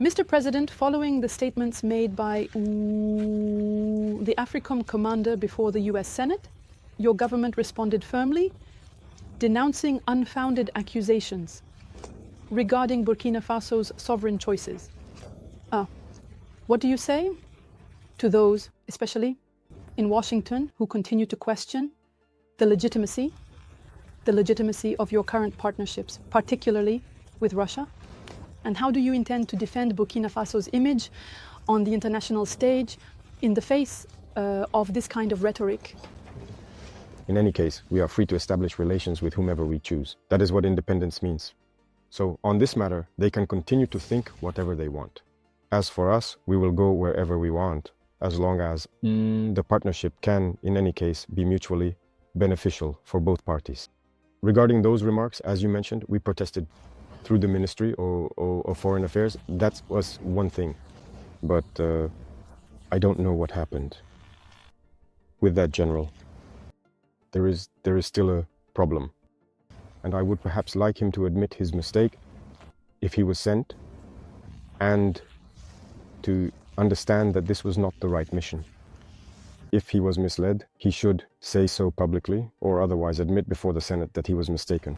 Mr. President, following the statements made by the AFRICOM commander before the US Senate, your government responded firmly, denouncing unfounded accusations regarding Burkina Faso's sovereign choices. What do you say to those, especially in Washington, who continue to question the legitimacy of your current partnerships, particularly with Russia? And how do you intend to defend Burkina Faso's image on the international stage in the face of this kind of rhetoric? In any case, we are free to establish relations with whomever we choose. That is what independence means. So on this matter, they can continue to think whatever they want. As for us, we will go wherever we want, as long as the partnership can, in any case, be mutually beneficial for both parties. Regarding those remarks, as you mentioned, we protested through the Ministry of Foreign Affairs. That was one thing. But I don't know what happened with that general. There is still a problem. And I would perhaps like him to admit his mistake if he was sent, and to understand that this was not the right mission. If he was misled, he should say so publicly, or otherwise admit before the Senate that he was mistaken.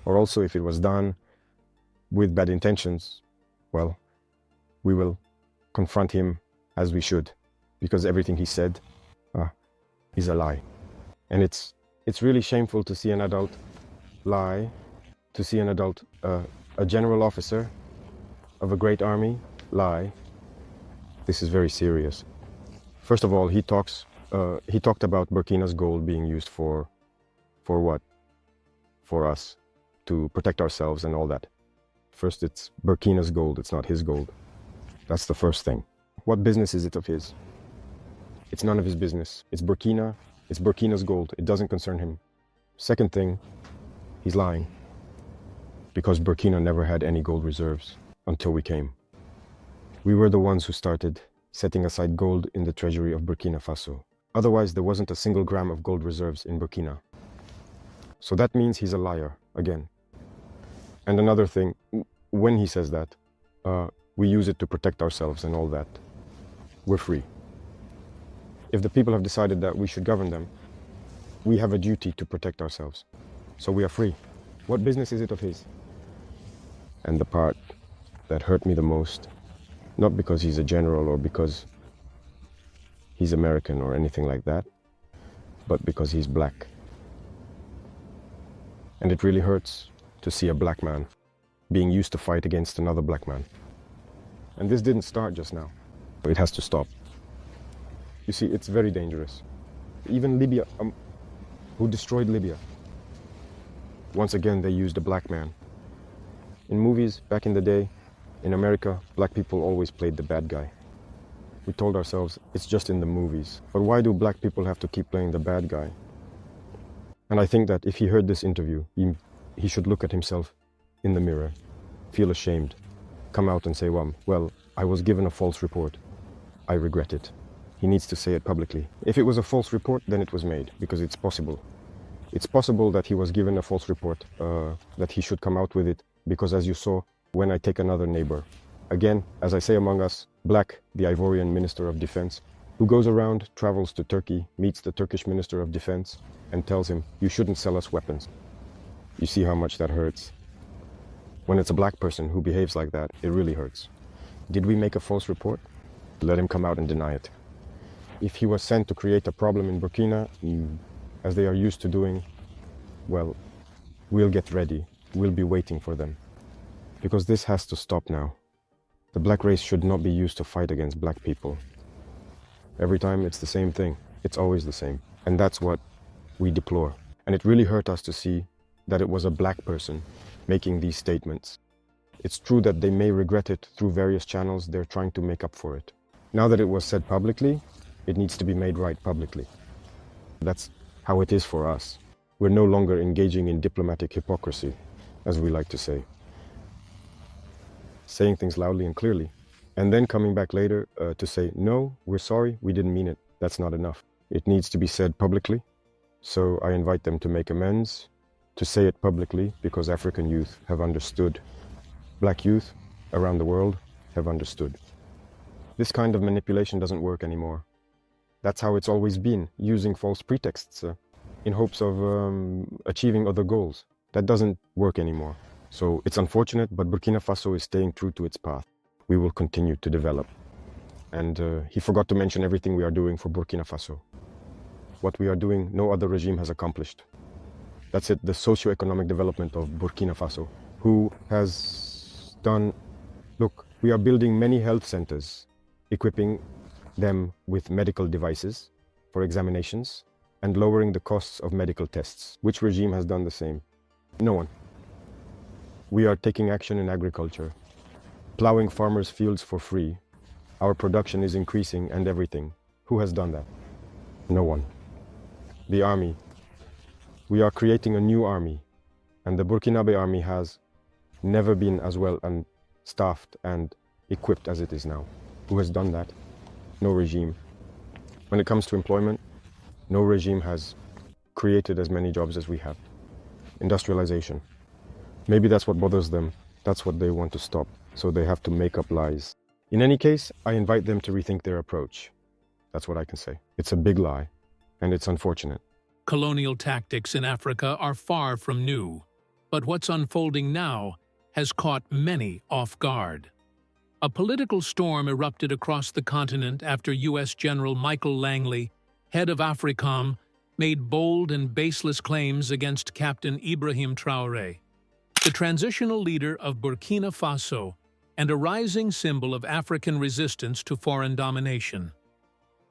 Or also, if it was done with bad intentions, well, we will confront him as we should, because everything he said is a lie. And it's really shameful to see an adult lie, to see an adult, a general officer of a great army lie. This is very serious. First of all, he talked about Burkina's gold being used for what? For us, to protect ourselves and all that. First, it's Burkina's gold, it's not his gold. That's the first thing. What business is it of his? It's none of his business. It's Burkina's gold. It doesn't concern him. Second thing, he's lying. Because Burkina never had any gold reserves until we came. We were the ones who started setting aside gold in the treasury of Burkina Faso. Otherwise, there wasn't a single gram of gold reserves in Burkina. So that means he's a liar, again. And another thing, when he says that, we use it to protect ourselves and all that. We're free. If the people have decided that we should govern them, we have a duty to protect ourselves. So we are free. What business is it of his? And the part that hurt me the most, not because he's a general or because he's American or anything like that, but because he's black. And it really hurts to see a black man being used to fight against another black man. And this didn't start just now. It has to stop. You see, it's very dangerous. Even Libya, who destroyed Libya, once again they used a black man. In movies, back in the day, in America, black people always played the bad guy. We told ourselves, it's just in the movies. But why do black people have to keep playing the bad guy? And I think that if he heard this interview, he should look at himself in the mirror, feel ashamed, come out and say, well, I was given a false report. I regret it. He needs to say it publicly. If it was a false report, then it was made, because it's possible. It's possible that he was given a false report, that he should come out with it, because as you saw, when I take another neighbor, again, as I say among us, Black, the Ivorian Minister of Defense, who goes around, travels to Turkey, meets the Turkish Minister of Defense, and tells him, you shouldn't sell us weapons. You see how much that hurts. When it's a black person who behaves like that, it really hurts. Did we make a false report? Let him come out and deny it. If he was sent to create a problem in Burkina, as they are used to doing, well, we'll get ready. We'll be waiting for them. Because this has to stop now. The black race should not be used to fight against black people. Every time it's the same thing. It's always the same. And that's what we deplore. And it really hurt us to see that it was a black person making these statements. It's true that they may regret it through various channels. They're trying to make up for it. Now that it was said publicly, it needs to be made right publicly. That's how it is for us. We're no longer engaging in diplomatic hypocrisy, as we like to say. Saying things loudly and clearly, and then coming back later to say, no, we're sorry, we didn't mean it. That's not enough. It needs to be said publicly. So I invite them to make amends, to say it publicly, because African youth have understood, black youth around the world have understood. This kind of manipulation doesn't work anymore. That's how it's always been, using false pretexts in hopes of achieving other goals. That doesn't work anymore. So it's unfortunate, but Burkina Faso is staying true to its path. We will continue to develop. And he forgot to mention everything we are doing for Burkina Faso. What we are doing, no other regime has accomplished. That's it, the socio-economic development of Burkina Faso, who has done, look, we are building many health centers, equipping them with medical devices for examinations and lowering the costs of medical tests. Which regime has done the same? No one. We are taking action in agriculture, plowing farmers' fields for free. Our production is increasing and everything. Who has done that? No one. The army. We are creating a new army, and the Burkinabe army has never been as well and staffed and equipped as it is now. Who has done that? No regime. When it comes to employment, no regime has created as many jobs as we have. Industrialization. Maybe that's what bothers them. That's what they want to stop. So they have to make up lies. In any case, I invite them to rethink their approach. That's what I can say. It's a big lie, and it's unfortunate. Colonial tactics in Africa are far from new, but what's unfolding now has caught many off guard. A political storm erupted across the continent after US General Michael Langley, head of AFRICOM, made bold and baseless claims against Captain Ibrahim Traoré, the transitional leader of Burkina Faso and a rising symbol of African resistance to foreign domination.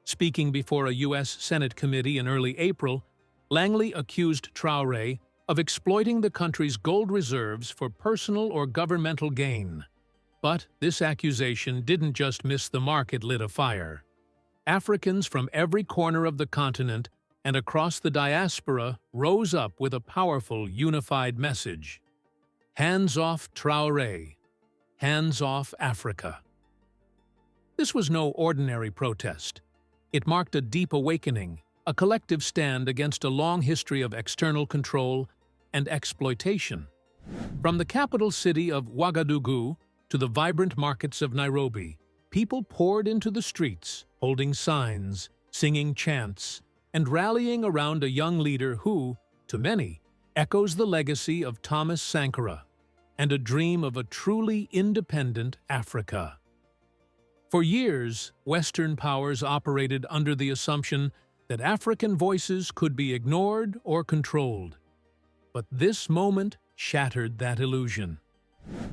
Speaking before a US Senate committee in early April, Langley accused Traoré of exploiting the country's gold reserves for personal or governmental gain. But this accusation didn't just miss the mark, it lit a fire. Africans from every corner of the continent and across the diaspora rose up with a powerful, unified message. Hands off Traoré. Hands off Africa. This was no ordinary protest. It marked a deep awakening, a collective stand against a long history of external control and exploitation. From the capital city of Ouagadougou to the vibrant markets of Nairobi, people poured into the streets, holding signs, singing chants, and rallying around a young leader who, to many, echoes the legacy of Thomas Sankara and a dream of a truly independent Africa. For years, Western powers operated under the assumption that African voices could be ignored or controlled. But this moment shattered that illusion.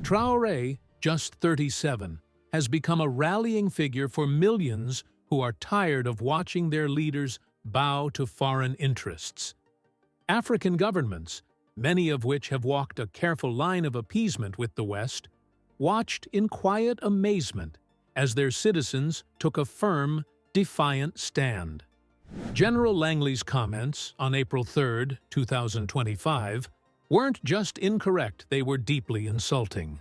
Traoré, just 37, has become a rallying figure for millions who are tired of watching their leaders bow to foreign interests. African governments, many of which have walked a careful line of appeasement with the West, watched in quiet amazement as their citizens took a firm, defiant stand. General Langley's comments on April 3, 2025, weren't just incorrect, they were deeply insulting.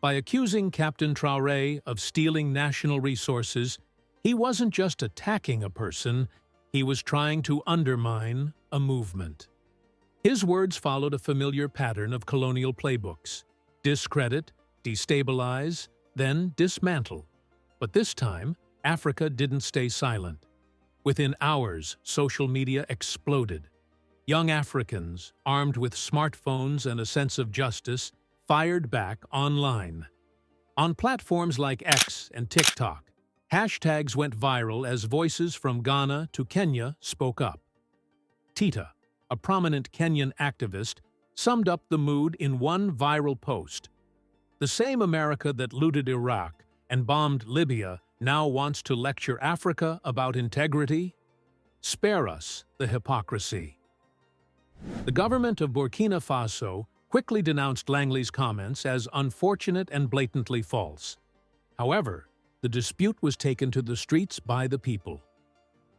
By accusing Captain Traoré of stealing national resources, he wasn't just attacking a person, he was trying to undermine a movement. His words followed a familiar pattern of colonial playbooks: discredit, destabilize, then dismantle. But this time, Africa didn't stay silent. Within hours, social media exploded. Young Africans, armed with smartphones and a sense of justice, fired back online. On platforms like X and TikTok, hashtags went viral as voices from Ghana to Kenya spoke up. Tita, a prominent Kenyan activist, summed up the mood in one viral post. The same America that looted Iraq and bombed Libya now wants to lecture Africa about integrity? Spare us the hypocrisy. The government of Burkina Faso quickly denounced Langley's comments as unfortunate and blatantly false. However, the dispute was taken to the streets by the people.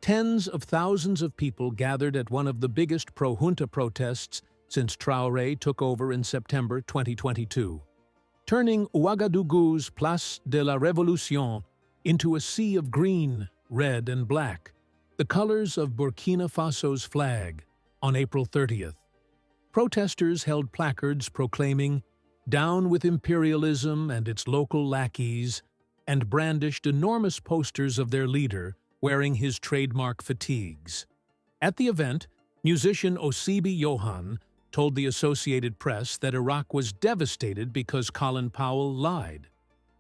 Tens of thousands of people gathered at one of the biggest pro-junta protests since Traoré took over in September 2022, turning Ouagadougou's Place de la Révolution into a sea of green, red, and black, the colors of Burkina Faso's flag. On April 30th, protesters held placards proclaiming, "Down with imperialism and its local lackeys, and brandished enormous posters of their leader wearing his trademark fatigues. At the event, musician Osibi Johan told the Associated Press that Iraq was devastated because Colin Powell lied.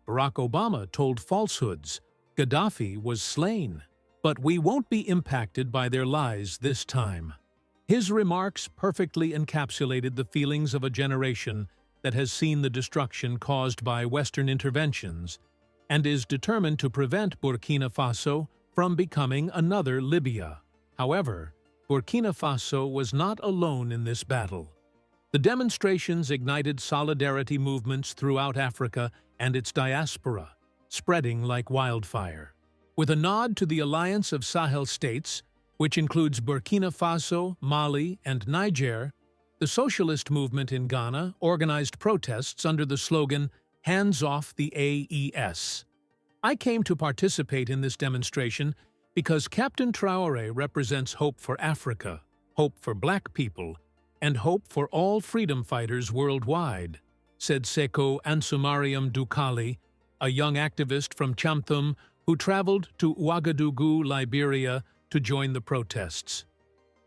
Barack Obama told falsehoods. Gaddafi was slain. But we won't be impacted by their lies this time. His remarks perfectly encapsulated the feelings of a generation that has seen the destruction caused by Western interventions and is determined to prevent Burkina Faso from becoming another Libya. However, Burkina Faso was not alone in this battle. The demonstrations ignited solidarity movements throughout Africa and its diaspora, spreading like wildfire. With a nod to the alliance of Sahel states, which includes Burkina Faso, Mali, and Niger, the socialist movement in Ghana organized protests under the slogan, "Hands off the AES." I came to participate in this demonstration because Captain Traoré represents hope for Africa, hope for black people, and hope for all freedom fighters worldwide, said Seko Ansumariam Dukali, a young activist from Chamthum who traveled to Ouagadougou, Liberia, to join the protests.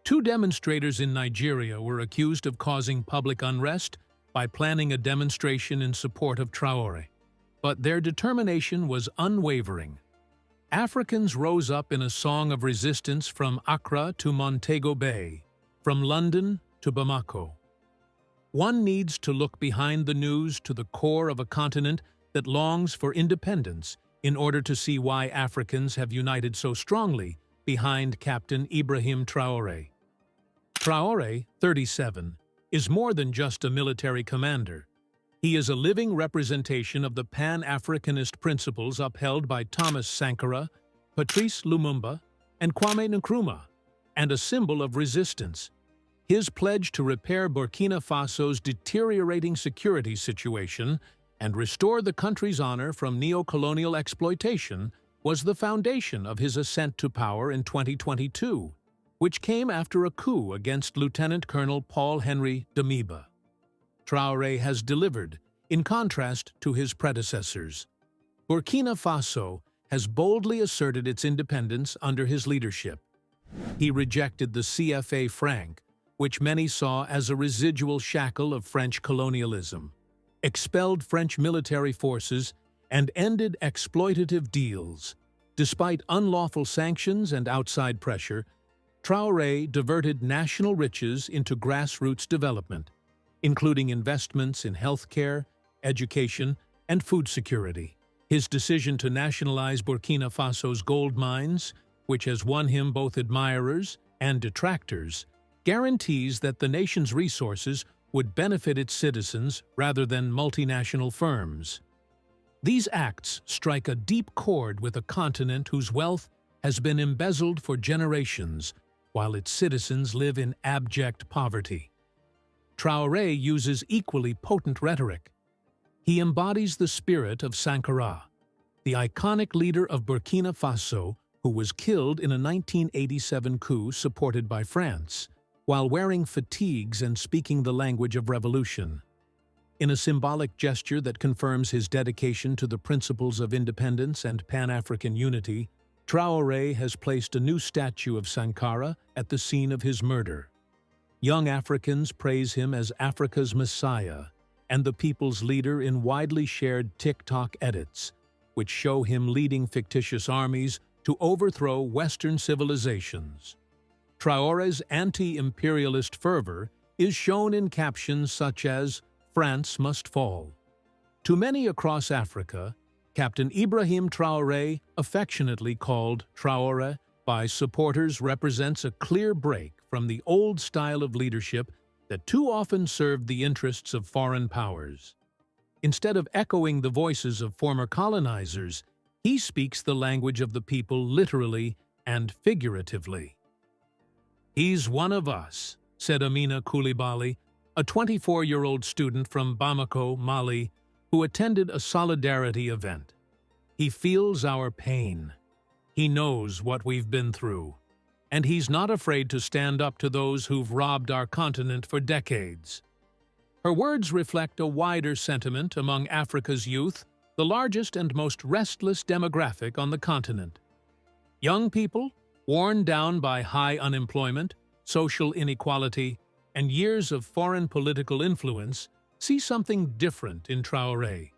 2 demonstrators in Nigeria were accused of causing public unrest by planning a demonstration in support of Traoré. But their determination was unwavering. Africans rose up in a song of resistance from Accra to Montego Bay, from London to Bamako. One needs to look behind the news to the core of a continent that longs for independence in order to see why Africans have united so strongly behind Captain Ibrahim Traoré. Traoré, 37, is more than just a military commander. He is a living representation of the Pan-Africanist principles upheld by Thomas Sankara, Patrice Lumumba, and Kwame Nkrumah, and a symbol of resistance. His pledge to repair Burkina Faso's deteriorating security situation and restore the country's honor from neo-colonial exploitation was the foundation of his ascent to power in 2022, which came after a coup against Lieutenant Colonel Paul-Henri Damiba. Traoré has delivered, in contrast to his predecessors. Burkina Faso has boldly asserted its independence under his leadership. He rejected the CFA franc, which many saw as a residual shackle of French colonialism, expelled French military forces, and ended exploitative deals. Despite unlawful sanctions and outside pressure, Traoré diverted national riches into grassroots development, including investments in healthcare, education, and food security. His decision to nationalize Burkina Faso's gold mines, which has won him both admirers and detractors, guarantees that the nation's resources would benefit its citizens rather than multinational firms. These acts strike a deep chord with a continent whose wealth has been embezzled for generations, while its citizens live in abject poverty. Traoré uses equally potent rhetoric. He embodies the spirit of Sankara, the iconic leader of Burkina Faso who was killed in a 1987 coup supported by France, while wearing fatigues and speaking the language of revolution. In a symbolic gesture that confirms his dedication to the principles of independence and Pan-African unity, Traoré has placed a new statue of Sankara at the scene of his murder. Young Africans praise him as Africa's Messiah and the people's leader in widely shared TikTok edits, which show him leading fictitious armies to overthrow Western civilizations. Traoré's anti-imperialist fervor is shown in captions such as, "France must fall." To many across Africa, Captain Ibrahim Traoré, affectionately called Traoré by supporters, represents a clear break from the old style of leadership that too often served the interests of foreign powers. Instead of echoing the voices of former colonizers, he speaks the language of the people literally and figuratively. "He's one of us," said Amina Koulibaly, a 24-year-old student from Bamako, Mali, who attended a solidarity event. "He feels our pain. He knows what we've been through. And he's not afraid to stand up to those who've robbed our continent for decades." Her words reflect a wider sentiment among Africa's youth, the largest and most restless demographic on the continent. Young people, worn down by high unemployment, social inequality, and years of foreign political influence, see something different in Traoré.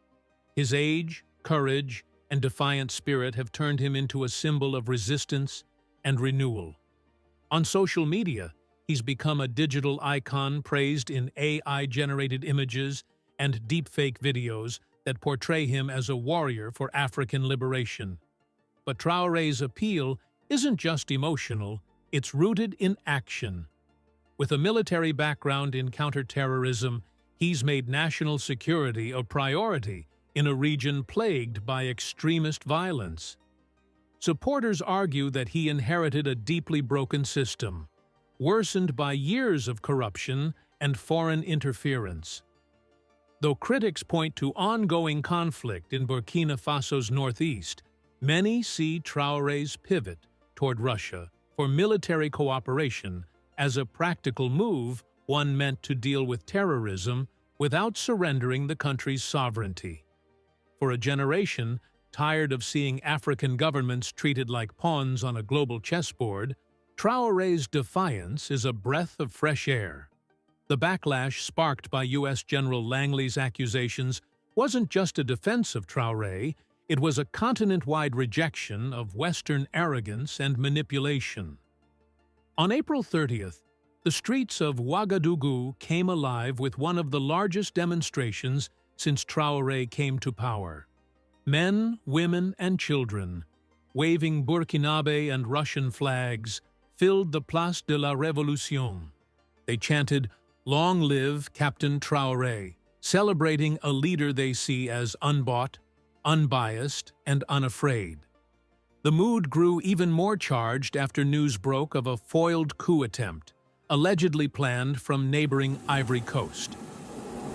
His age, courage, and defiant spirit have turned him into a symbol of resistance and renewal. On social media, he's become a digital icon praised in AI-generated images and deepfake videos that portray him as a warrior for African liberation. But Traoré's appeal isn't just emotional, it's rooted in action. With a military background in counterterrorism, he's made national security a priority in a region plagued by extremist violence. Supporters argue that he inherited a deeply broken system, worsened by years of corruption and foreign interference. Though critics point to ongoing conflict in Burkina Faso's northeast, many see Traoré's pivot toward Russia for military cooperation as a practical move, one meant to deal with terrorism without surrendering the country's sovereignty. For a generation tired of seeing African governments treated like pawns on a global chessboard, Traoré's defiance is a breath of fresh air. The backlash sparked by US General Langley's accusations wasn't just a defense of Traoré, it was a continent-wide rejection of Western arrogance and manipulation. On April 30th, the streets of Ouagadougou came alive with one of the largest demonstrations since Traoré came to power. Men, women, and children, waving Burkinabe and Russian flags, filled the Place de la Révolution. They chanted, "Long live Captain Traoré," celebrating a leader they see as unbought, unbiased, and unafraid. The mood grew even more charged after news broke of a foiled coup attempt, allegedly planned from neighboring Ivory Coast.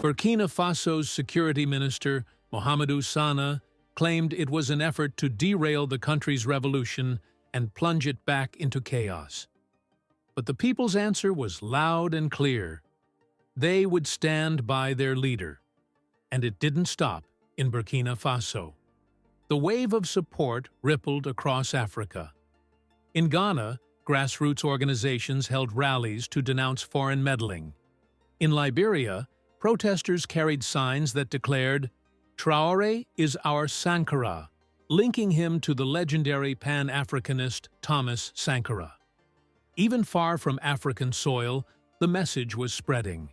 Burkina Faso's security minister, Mahamadou Sana, claimed it was an effort to derail the country's revolution and plunge it back into chaos. But the people's answer was loud and clear. They would stand by their leader. And it didn't stop in Burkina Faso. The wave of support rippled across Africa. In Ghana, grassroots organizations held rallies to denounce foreign meddling. In Liberia, protesters carried signs that declared, "Traoré is our Sankara," linking him to the legendary Pan-Africanist Thomas Sankara. Even far from African soil, the message was spreading.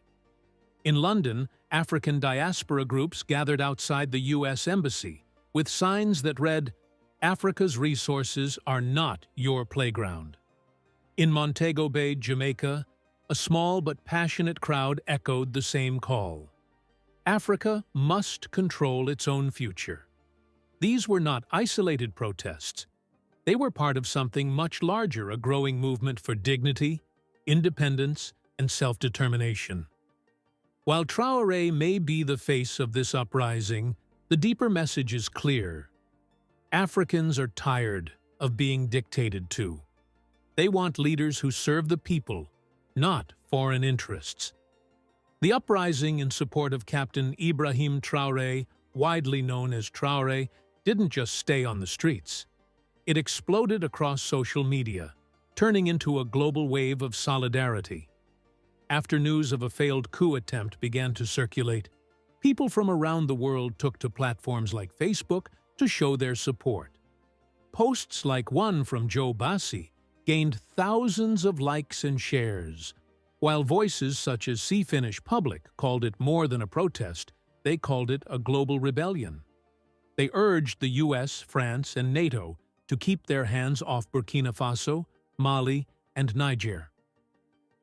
In London, African diaspora groups gathered outside the US Embassy with signs that read, "Africa's resources are not your playground." In Montego Bay, Jamaica, a small but passionate crowd echoed the same call. Africa must control its own future. These were not isolated protests. They were part of something much larger, a growing movement for dignity, independence, and self-determination. While Traoré may be the face of this uprising, the deeper message is clear. Africans are tired of being dictated to. They want leaders who serve the people, not foreign interests. The uprising in support of Captain Ibrahim Traoré, widely known as Traoré, didn't just stay on the streets. It exploded across social media, turning into a global wave of solidarity. After news of a failed coup attempt began to circulate, people from around the world took to platforms like Facebook to show their support. Posts like one from Joe Bassi gained thousands of likes and shares. While voices such as See Finish Public called it more than a protest, they called it a global rebellion. They urged the US, France, and NATO to keep their hands off Burkina Faso, Mali, and Niger.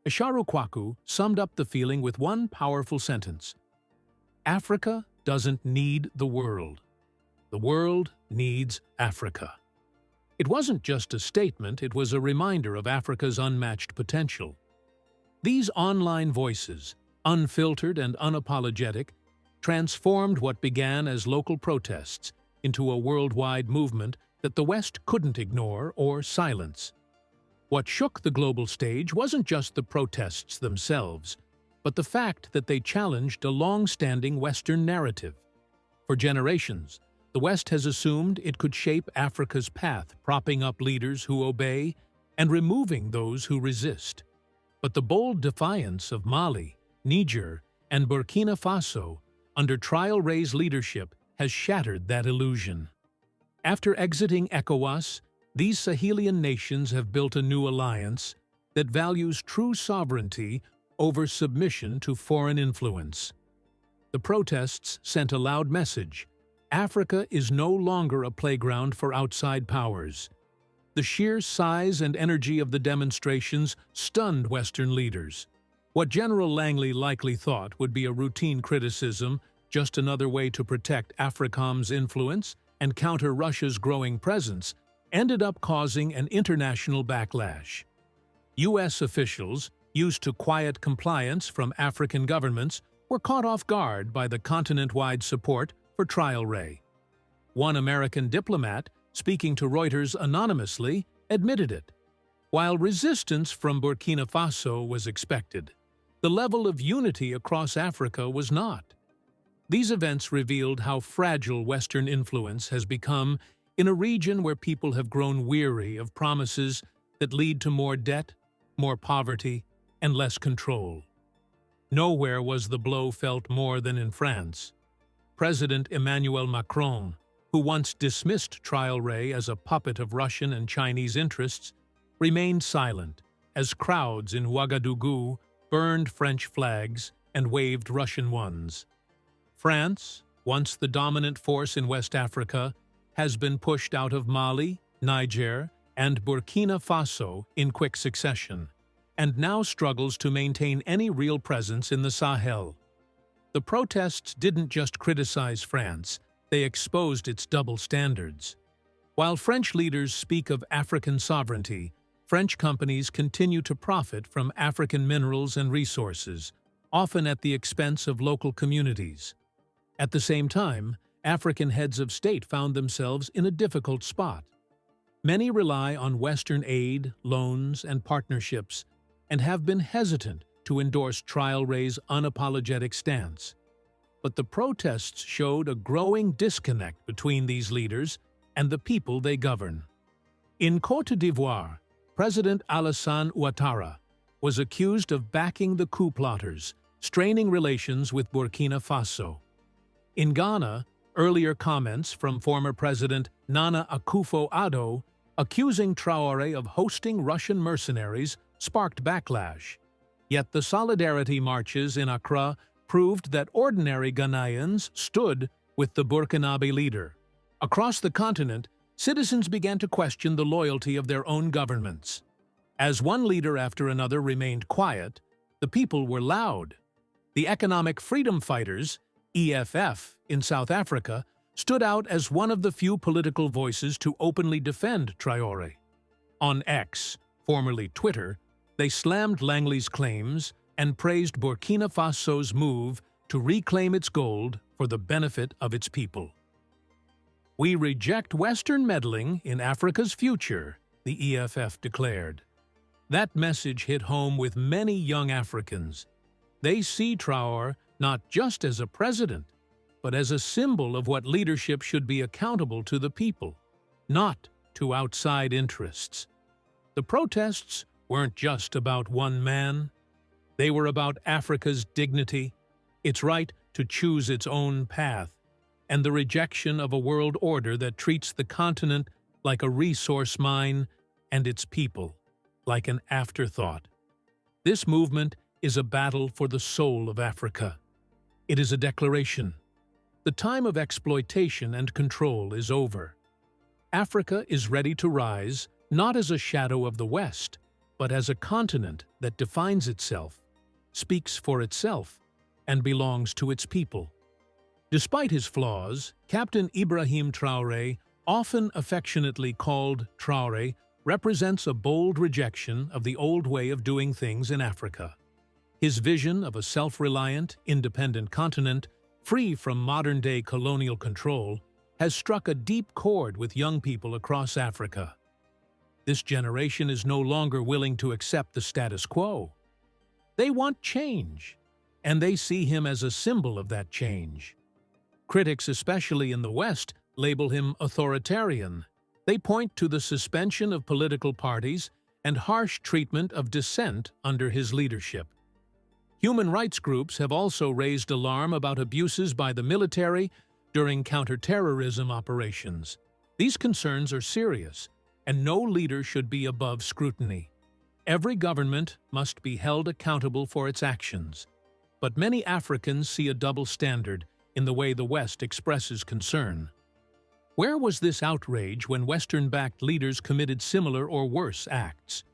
Isharu Kwaku summed up the feeling with one powerful sentence: "Africa doesn't need the world. The world needs Africa." It wasn't just a statement, it was a reminder of Africa's unmatched potential. These online voices, unfiltered and unapologetic, transformed what began as local protests into a worldwide movement that the West couldn't ignore or silence. What shook the global stage wasn't just the protests themselves, but the fact that they challenged a long-standing Western narrative. For generations, The West has assumed it could shape Africa's path, propping up leaders who obey and removing those who resist. But the bold defiance of Mali, Niger, and Burkina Faso under Traoré's leadership has shattered that illusion. After exiting ECOWAS, these Sahelian nations have built a new alliance that values true sovereignty over submission to foreign influence. The protests sent a loud message: Africa is no longer a playground for outside powers. The sheer size and energy of the demonstrations stunned Western leaders. What General Langley likely thought would be a routine criticism, just another way to protect AFRICOM's influence and counter Russia's growing presence, ended up causing an international backlash. US officials, used to quiet compliance from African governments, were caught off guard by the continent-wide support for Traoré. One American diplomat, speaking to Reuters anonymously, admitted it. While resistance from Burkina Faso was expected, the level of unity across Africa was not. These events revealed how fragile Western influence has become in a region where people have grown weary of promises that lead to more debt, more poverty, and less control. Nowhere was the blow felt more than in France. President Emmanuel Macron, who once dismissed Traoré as a puppet of Russian and Chinese interests, remained silent as crowds in Ouagadougou burned French flags and waved Russian ones. France, once the dominant force in West Africa, has been pushed out of Mali, Niger, and Burkina Faso in quick succession, and now struggles to maintain any real presence in the Sahel. The protests didn't just criticize France, they exposed its double standards. While French leaders speak of African sovereignty, French companies continue to profit from African minerals and resources, often at the expense of local communities. At the same time, African heads of state found themselves in a difficult spot. Many rely on Western aid, loans, and partnerships, and have been hesitant to endorse Traoré's unapologetic stance. But the protests showed a growing disconnect between these leaders and the people they govern. In Côte d'Ivoire, President Alassane Ouattara was accused of backing the coup plotters, straining relations with Burkina Faso. In Ghana, earlier comments from former President Nana Akufo-Addo accusing Traoré of hosting Russian mercenaries sparked backlash. Yet the solidarity marches in Accra proved that ordinary Ghanaians stood with the Burkinabe leader. Across the continent, citizens began to question the loyalty of their own governments. As one leader after another remained quiet, the people were loud. The Economic Freedom Fighters, EFF, in South Africa, stood out as one of the few political voices to openly defend Traoré. On X, formerly Twitter, they slammed Langley's claims and praised Burkina Faso's move to reclaim its gold for the benefit of its people. "We reject Western meddling in Africa's future," the EFF declared. That message hit home with many young Africans. They see Traoré not just as a president, but as a symbol of what leadership should be accountable to the people, not to outside interests. The protests weren't just about one man. They were about Africa's dignity, its right to choose its own path, and the rejection of a world order that treats the continent like a resource mine and its people like an afterthought. This movement is a battle for the soul of Africa. It is a declaration. The time of exploitation and control is over. Africa is ready to rise, not as a shadow of the West, but as a continent that defines itself, speaks for itself, and belongs to its people. Despite his flaws, Captain Ibrahim Traoré, often affectionately called Traoré, represents a bold rejection of the old way of doing things in Africa. His vision of a self-reliant, independent continent, free from modern-day colonial control, has struck a deep chord with young people across Africa. This generation is no longer willing to accept the status quo. They want change, and they see him as a symbol of that change. Critics, especially in the West, label him authoritarian. They point to the suspension of political parties and harsh treatment of dissent under his leadership. Human rights groups have also raised alarm about abuses by the military during counterterrorism operations. These concerns are serious, and no leader should be above scrutiny. Every government must be held accountable for its actions. But many Africans see a double standard in the way the West expresses concern. Where was this outrage when Western-backed leaders committed similar or worse acts?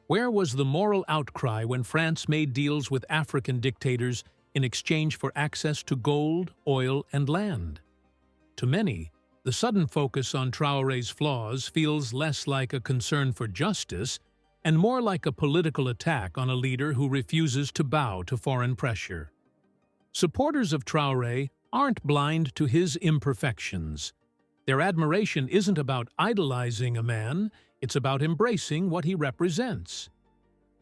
Where was the moral outcry when France made deals with African dictators in exchange for access to gold, oil, and land? To many, the sudden focus on Traoré's flaws feels less like a concern for justice and more like a political attack on a leader who refuses to bow to foreign pressure. Supporters of Traoré aren't blind to his imperfections. Their admiration isn't about idolizing a man, it's about embracing what he represents.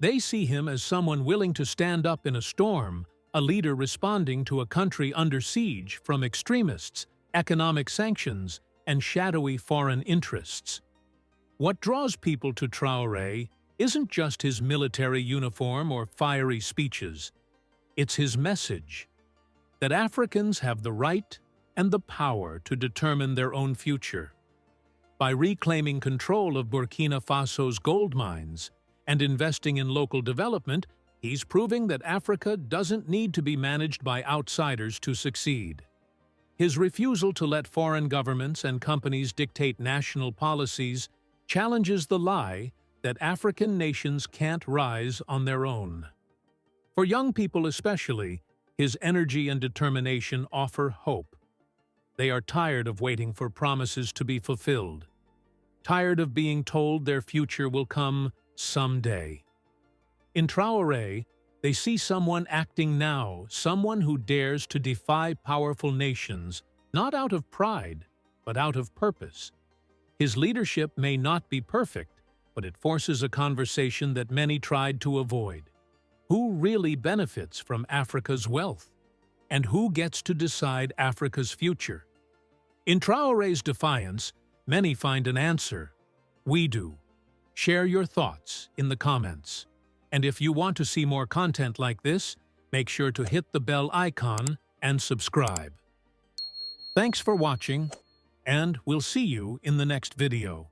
They see him as someone willing to stand up in a storm, a leader responding to a country under siege from extremists, economic sanctions, and shadowy foreign interests. What draws people to Traoré isn't just his military uniform or fiery speeches. It's his message that Africans have the right and the power to determine their own future. By reclaiming control of Burkina Faso's gold mines and investing in local development, he's proving that Africa doesn't need to be managed by outsiders to succeed. His refusal to let foreign governments and companies dictate national policies challenges the lie that African nations can't rise on their own. For young people especially, his energy and determination offer hope. They are tired of waiting for promises to be fulfilled, tired of being told their future will come someday. In Traoré, they see someone acting now, someone who dares to defy powerful nations, not out of pride, but out of purpose. His leadership may not be perfect, but it forces a conversation that many tried to avoid. Who really benefits from Africa's wealth? And who gets to decide Africa's future? In Traoré's defiance, many find an answer. We do. Share your thoughts in the comments. And if you want to see more content like this, make sure to hit the bell icon and subscribe. Thanks for watching, and we'll see you in the next video.